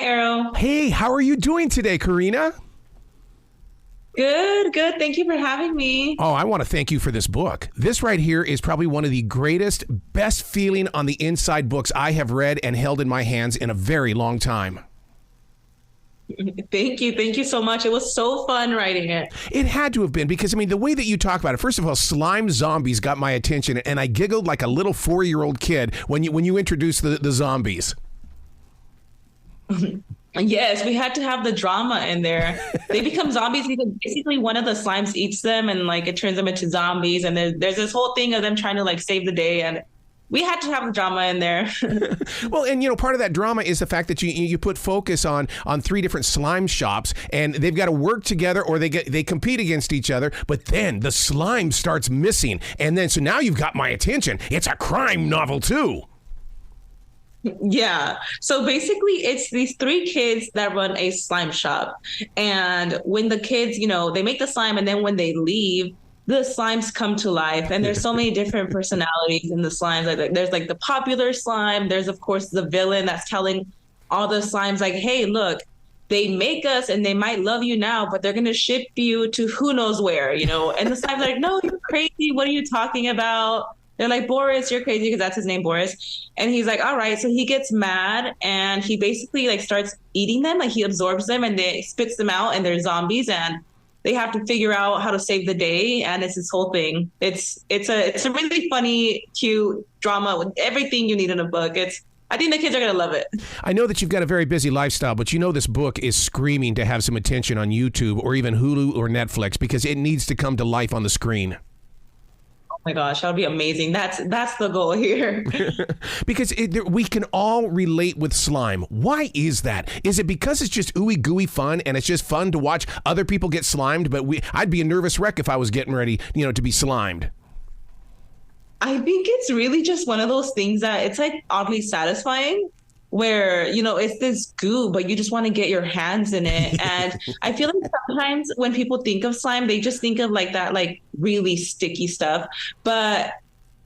Arrow. Hey, how are you doing today, Karina? Good, good. Thank you for having me. Oh, I want to thank you for this book. This right here is probably one of the greatest, best feeling on the inside books I have read and held in my hands in a very long time. Thank you. Thank you so much. It was so fun writing it. It had to have been because, I mean, the way that you talk about it, first of all, slime zombies got my attention, and I giggled like a little 4-year-old kid when you introduced the zombies. Yes, we had to have the drama in there. They become zombies because basically one of the slimes eats them and like it turns them into zombies. And there's this whole thing of them trying to like save the day, and we had to have the drama in there. Well, and part of that drama is the fact that you put focus on 3 different slime shops, and they've got to work together or they compete against each other. But then the slime starts missing, and then so now you've got my attention. It's a crime novel too. Yeah. So basically, it's these 3 kids that run a slime shop. And when the kids, they make the slime, and then when they leave, the slimes come to life. And there's so many different personalities in the slimes. Like, there's like the popular slime. There's, of course, the villain that's telling all the slimes like, hey, look, they make us and they might love you now, but they're going to ship you to who knows where, And the slimes are like, no, you're crazy. What are you talking about? They're like, Boris, you're crazy, because that's his name, Boris. And he's like, all right. So he gets mad and he basically like starts eating them. Like he absorbs them and they spits them out and they're zombies, and they have to figure out how to save the day. And it's this whole thing. It's a really funny, cute drama with everything you need in a book. I think the kids are going to love it. I know that you've got a very busy lifestyle, but this book is screaming to have some attention on YouTube or even Hulu or Netflix because it needs to come to life on the screen. Oh my gosh, that would be amazing. That's the goal here. Because we can all relate with slime. Why is that? Is it because it's just ooey gooey fun and it's just fun to watch other people get slimed? But I'd be a nervous wreck if I was getting ready, to be slimed. I think it's really just one of those things that it's like oddly satisfying, where, it's this goo, but you just want to get your hands in it. And I feel like sometimes when people think of slime, they just think of like that, like really sticky stuff. But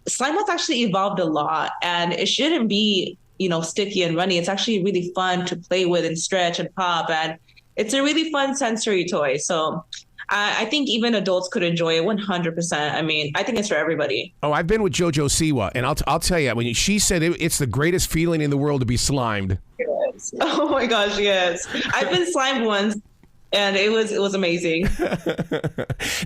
slime has actually evolved a lot, and it shouldn't be, sticky and runny. It's actually really fun to play with and stretch and pop. And it's a really fun sensory toy. So I think even adults could enjoy it 100%. I mean, I think it's for everybody. Oh, I've been with JoJo Siwa, and I'll tell you, when she said it's the greatest feeling in the world to be slimed. Yes. Oh my gosh, yes. I've been slimed once, and it was amazing.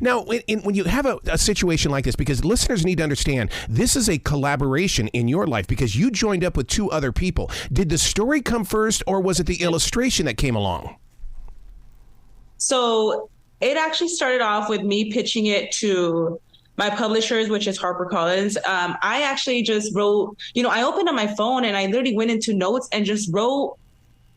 Now, when you have a situation like this, because listeners need to understand, this is a collaboration in your life because you joined up with 2 other people. Did the story come first, or was it the illustration that came along? So it actually started off with me pitching it to my publishers, which is HarperCollins. I actually just wrote, I opened up my phone and I literally went into notes and just wrote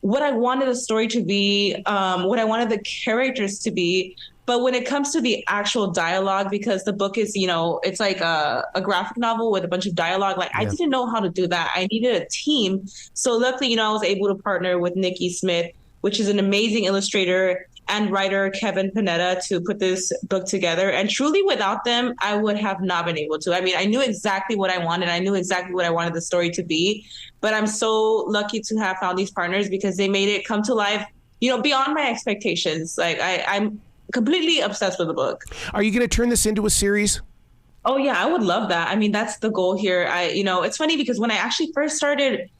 what I wanted the story to be, what I wanted the characters to be. But when it comes to the actual dialogue, because the book is, it's like a graphic novel with a bunch of dialogue, I didn't know how to do that. I needed a team. So luckily, I was able to partner with Niki Smith, which is an amazing illustrator and writer, Kevin Panetta, to put this book together. And truly without them, I would have not been able to. I mean, I knew exactly what I wanted. I knew exactly what I wanted the story to be. But I'm so lucky to have found these partners because they made it come to life, beyond my expectations. Like I'm completely obsessed with the book. Are you going to turn this into a series? Oh yeah, I would love that. I mean, that's the goal here. It's funny because when I actually first started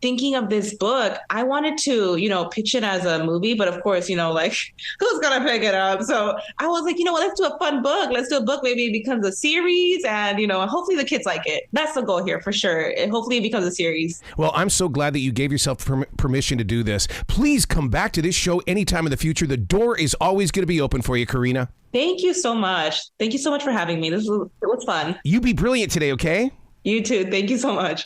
thinking of this book, I wanted to, pitch it as a movie, but of course, who's gonna pick it up? So I was like, let's do a fun book. Let's do a book. Maybe it becomes a series, and hopefully the kids like it. That's the goal here for sure. And hopefully it becomes a series. Well, I'm so glad that you gave yourself permission to do this. Please come back to this show anytime in the future. The door is always going to be open for you, Karina. Thank you so much. Thank you so much for having me. It was fun. You be brilliant today, okay? You too. Thank you so much.